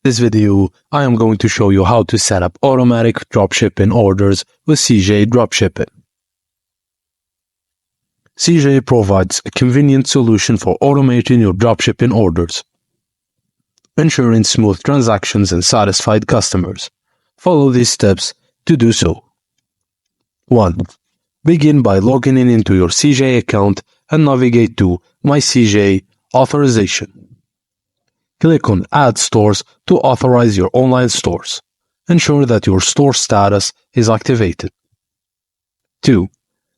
this video, I am going to show you how to set up automatic dropshipping orders with CJDropshipping. CJ provides a convenient solution for automating your dropshipping orders, ensuring smooth transactions and satisfied customers. Follow these steps to do so. 1. Begin by logging in into your CJ account and navigate to My CJ Authorization. Click on Add Stores to authorize your online stores. Ensure that your store status is activated. 2.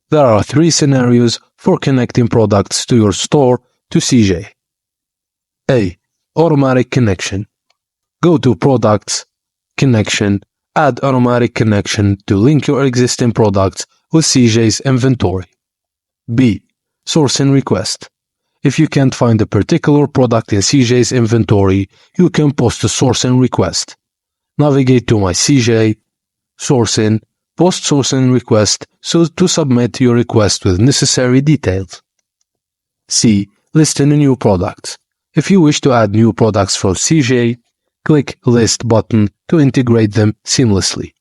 There are 3 scenarios for connecting products to your store to CJ. A. Automatic connection. Go to Products, Connection, add Automatic connection to link your existing products with CJ's inventory. B. Sourcing request. If you can't find a particular product in CJ's inventory, you can post a sourcing request. Navigate to My CJ, Sourcing, post sourcing request to submit your request with necessary details. C. Listing new products. If you wish to add new products from CJ, click List button to integrate them seamlessly.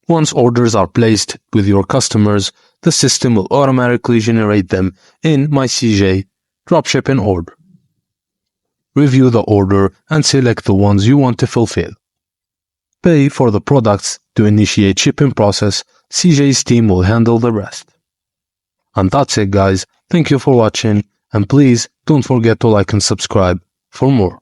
Once orders are placed with your customers, the system will automatically generate them in My CJ Dropshipping order. Review the order and select the ones you want to fulfill. Pay for the products to initiate shipping process. CJ's team will handle the rest. And that's it, guys. Thank you for watching, and please don't forget to like and subscribe for more.